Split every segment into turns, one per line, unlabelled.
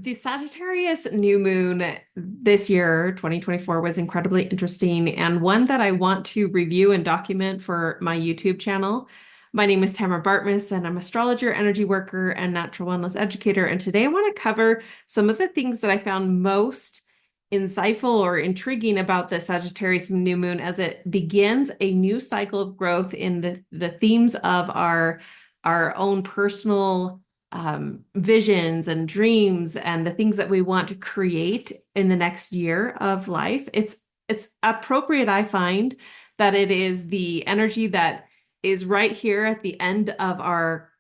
The Sagittarius new moon this year, 2024, was incredibly interesting and one that I want to review and document for my YouTube channel. My name is Tamara Bartmus, and I'm astrologer, energy worker, and natural wellness educator. And today I want to cover some of the things that I found most insightful or intriguing about the Sagittarius new moon as it begins a new cycle of growth in the themes of our own personal visions and dreams and the things that we want to create in the next year of life. It's appropriate, I find, that it is the energy that is right here at the end of our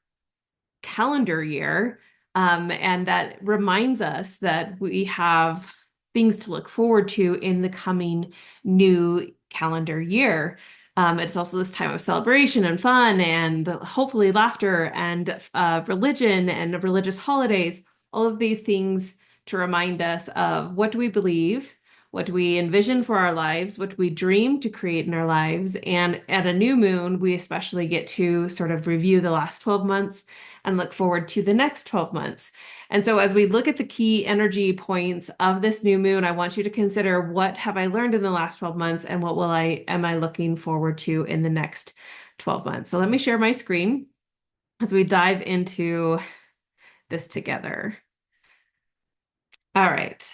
calendar year, and that reminds us that we have things to look forward to in the coming new calendar year. It's also this time of celebration and fun and hopefully laughter and religion and religious holidays, all of these things to remind us of what do we believe, what do we envision for our lives, what do we dream to create in our lives. And at a new moon, we especially get to sort of review the last 12 months and look forward to the next 12 months. And so as we look at the key energy points of this new moon, I want you to consider, what have I learned in the last 12 months and what am I looking forward to in the next 12 months? So let me share my screen as we dive into this together. All right.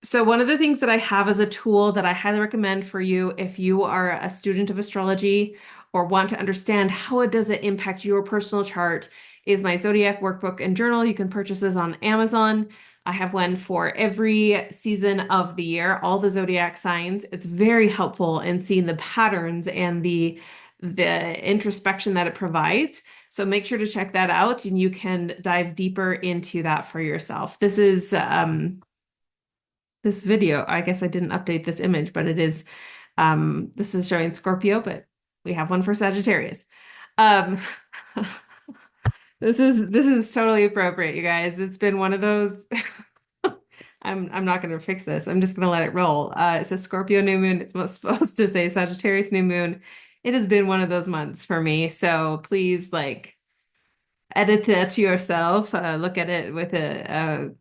So one of the things that I have as a tool that I highly recommend for you if you are a student of astrology or want to understand how does it impact your personal chart is my zodiac workbook and journal. You can purchase this on Amazon. I have one for every season of the year, all the zodiac signs. It's very helpful in seeing the patterns and the introspection that it provides. So make sure to check that out and you can dive deeper into that for yourself. This video, I guess I didn't update this image, but this is showing Scorpio, but we have one for Sagittarius. Um, this is totally appropriate, you guys. It's been one of those. I'm not going to fix this. I'm just going to let it roll. It says Scorpio new moon. It's supposed to say Sagittarius new moon. It has been one of those months for me. So please, edit that to yourself. Look at it with a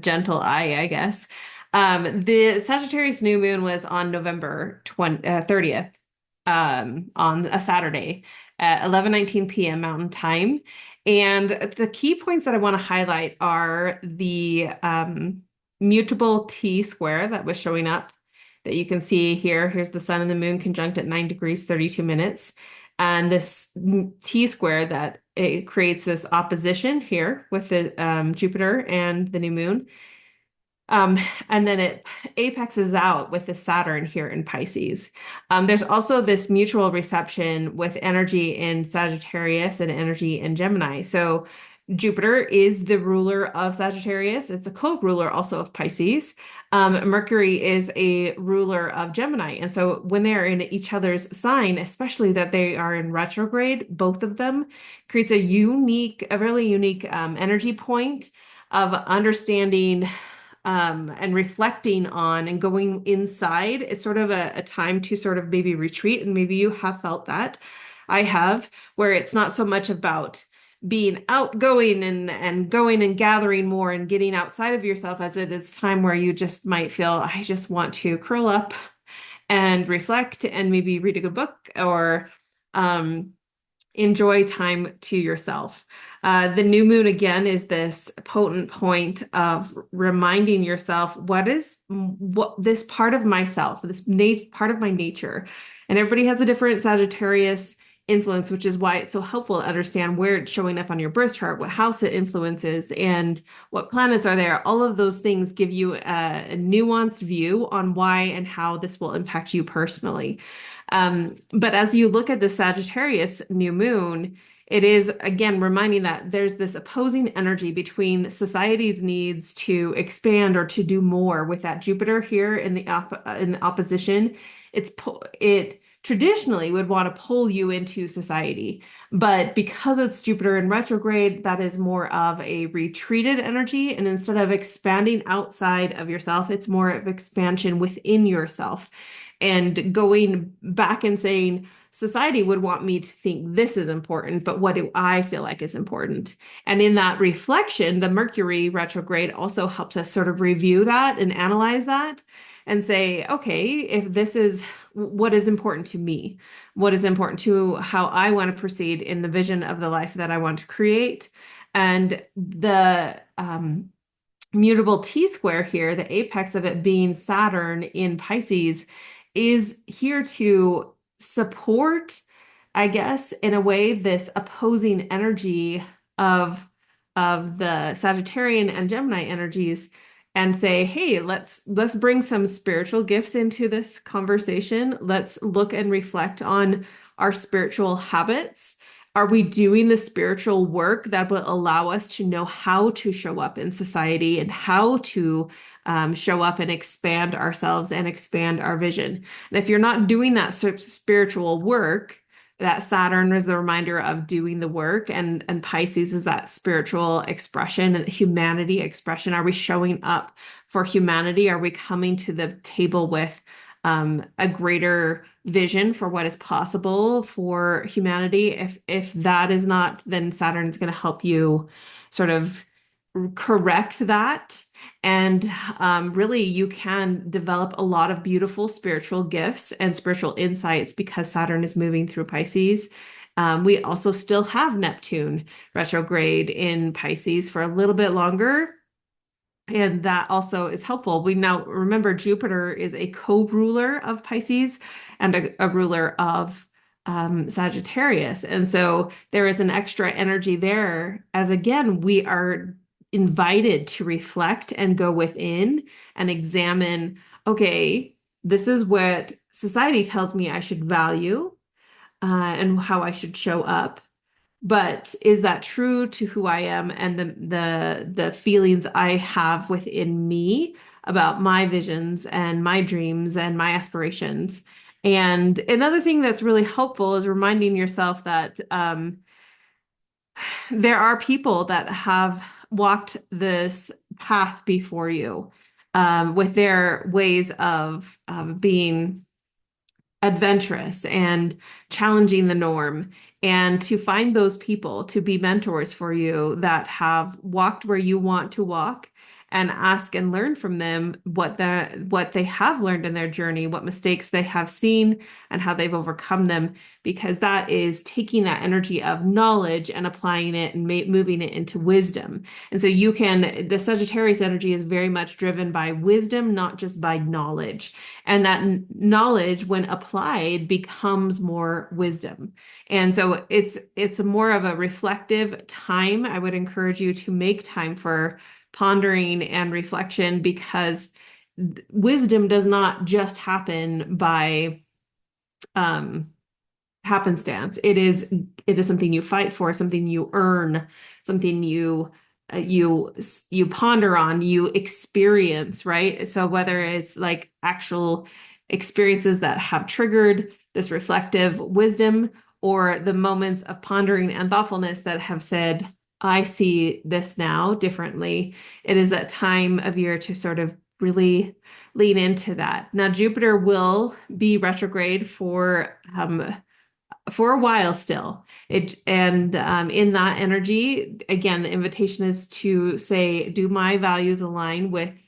gentle eye, I guess. The Sagittarius new moon was on November 30th, on a Saturday at 11:19 p.m. Mountain Time. And the key points that I want to highlight are the mutable T square that was showing up that you can see here. Here's the sun and the moon conjunct at 9 degrees, 32 minutes. And this T square that it creates this opposition here with the Jupiter and the new moon. And then it apexes out with the Saturn here in Pisces. There's also this mutual reception with energy in Sagittarius and energy in Gemini. So Jupiter is the ruler of Sagittarius. It's a co-ruler also of Pisces. Mercury is a ruler of Gemini. And so when they're in each other's sign, especially that they are in retrograde, both of them creates a really unique energy point of understanding and reflecting on and going inside. Is sort of a time to sort of maybe retreat. And maybe you have felt that. I have, where it's not so much about being outgoing and going and gathering more and getting outside of yourself as it is time where you just might feel, I just want to curl up and reflect and maybe read a good book or enjoy time to yourself. The new moon again is this potent point of reminding yourself what this part of myself, this part of my nature. And everybody has a different Sagittarius influence, which is why it's so helpful to understand where it's showing up on your birth chart, what house it influences, and what planets are there. All of those things give you a nuanced view on why and how this will impact you personally. But as you look at the Sagittarius new moon, it is again reminding that there's this opposing energy between society's needs to expand or to do more with that Jupiter here in the opposition. It traditionally would want to pull you into society, but because it's Jupiter in retrograde, that is more of a retreated energy. And instead of expanding outside of yourself, it's more of expansion within yourself and going back and saying, society would want me to think this is important, but what do I feel like is important? And in that reflection, the Mercury retrograde also helps us sort of review that and analyze that and say, okay, if this is what is important to me, what is important to how I want to proceed in the vision of the life that I want to create. And the mutable T square here, the apex of it being Saturn in Pisces, is here to support, I guess, in a way, this opposing energy of the Sagittarian and Gemini energies and say, hey, let's bring some spiritual gifts into this conversation. Let's look and reflect on our spiritual habits. Are we doing the spiritual work that will allow us to know how to show up in society and how to show up and expand ourselves and expand our vision? And if you're not doing that spiritual work, that Saturn is the reminder of doing the work, and Pisces is that spiritual expression and humanity expression. Are we showing up for humanity? Are we coming to the table with a greater vision for what is possible for humanity? If that is not, then Saturn is going to help you sort of correct that. And really, you can develop a lot of beautiful spiritual gifts and spiritual insights because Saturn is moving through Pisces. We also still have Neptune retrograde in Pisces for a little bit longer. And that also is helpful. We now remember Jupiter is a co-ruler of Pisces and a ruler of Sagittarius. And so there is an extra energy there as, again, we are invited to reflect and go within and examine, okay, this is what society tells me I should value and how I should show up. But is that true to who I am and the feelings I have within me about my visions and my dreams and my aspirations? And another thing that's really helpful is reminding yourself that there are people that have walked this path before you with their ways of being adventurous and challenging the norm, and to find those people to be mentors for you that have walked where you want to walk, and ask and learn from them what they have learned in their journey, what mistakes they have seen and how they've overcome them, because that is taking that energy of knowledge and applying it and moving it into wisdom. And so the Sagittarius energy is very much driven by wisdom, not just by knowledge. And that knowledge, when applied, becomes more wisdom. And so it's more of a reflective time. I would encourage you to make time for pondering and reflection, because wisdom does not just happen by happenstance. It is something you fight for, something you earn, something you ponder on, you experience, right? So whether it's like actual experiences that have triggered this reflective wisdom, or the moments of pondering and thoughtfulness that have said, I see this now differently, it is that time of year to sort of really lean into that. Now, Jupiter will be retrograde for a while still. In that energy, again, the invitation is to say, do my values align with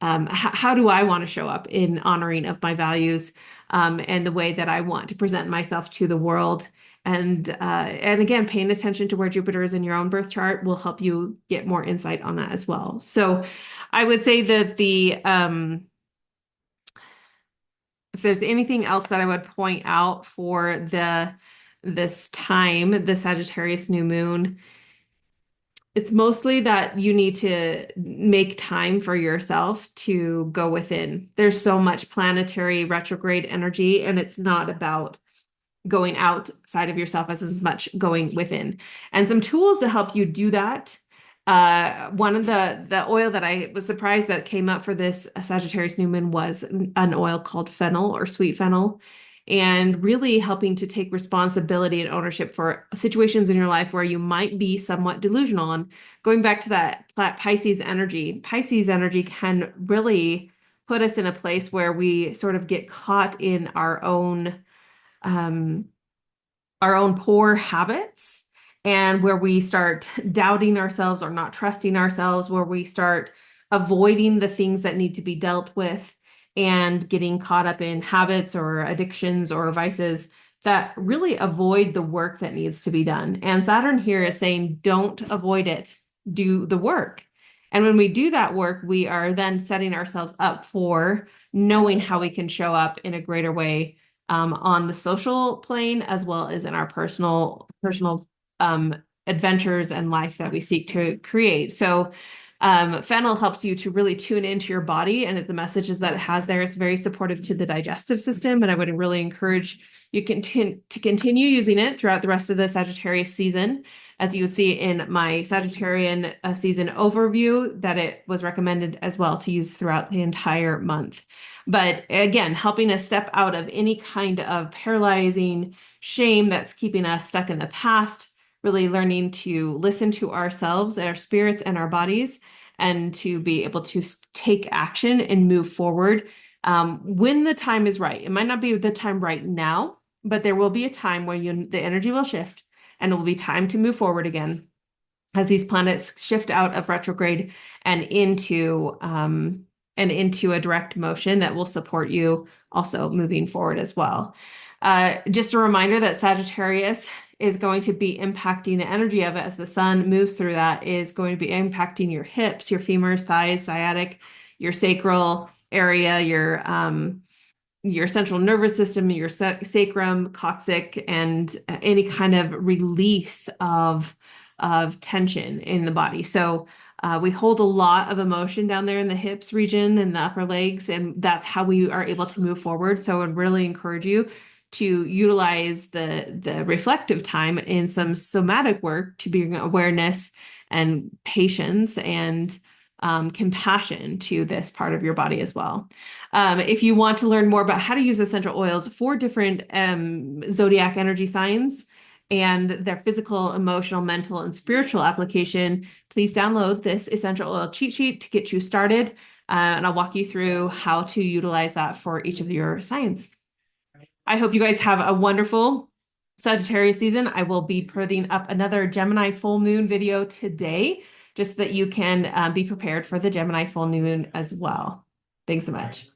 how do I want to show up in honoring of my values and the way that I want to present myself to the world? And again, paying attention to where Jupiter is in your own birth chart will help you get more insight on that as well. So I would say that if there's anything else that I would point out for this time, the Sagittarius new moon, it's mostly that you need to make time for yourself to go within. There's so much planetary retrograde energy, and it's not about going outside of yourself as much going within. And some tools to help you do that. One of the oil that I was surprised that came up for this Sagittarius New Moon was an oil called fennel or sweet fennel, and really helping to take responsibility and ownership for situations in your life where you might be somewhat delusional. And going back to that Pisces energy can really put us in a place where we sort of get caught in our own our own poor habits and where we start doubting ourselves or not trusting ourselves, where we start avoiding the things that need to be dealt with and getting caught up in habits or addictions or vices that really avoid the work that needs to be done. And Saturn here is saying, don't avoid it, do the work. And when we do that work, we are then setting ourselves up for knowing how we can show up in a greater way on the social plane as well as in our personal adventures and life that we seek to create. So fennel helps you to really tune into your body, and the messages that it has there is very supportive to the digestive system. And I would really encourage you to continue using it throughout the rest of the Sagittarius season. As you see in my Sagittarian season overview, that it was recommended as well to use throughout the entire month. But again, helping us step out of any kind of paralyzing shame that's keeping us stuck in the past, really learning to listen to ourselves, our spirits, and our bodies, and to be able to take action and move forward when the time is right. It might not be the time right now, but there will be a time where the energy will shift and it will be time to move forward again as these planets shift out of retrograde and into a direct motion that will support you also moving forward as well. Just a reminder that Sagittarius is going to be impacting the energy of it as the sun moves through that is going to be impacting your hips, your femurs, thighs, sciatic, your sacral area, your central nervous system, your sacrum, coccyx, and any kind of release of tension in the body. So we hold a lot of emotion down there in the hips region and the upper legs, and that's how we are able to move forward. So I would really encourage you to utilize the reflective time in some somatic work to bring awareness and patience and compassion to this part of your body as well. If you want to learn more about how to use essential oils for different zodiac energy signs and their physical, emotional, mental, and spiritual application, please download this essential oil cheat sheet to get you started. And I'll walk you through how to utilize that for each of your signs. I hope you guys have a wonderful Sagittarius season. I will be putting up another Gemini full moon video today, just so that you can be prepared for the Gemini full moon as well. Thanks so much.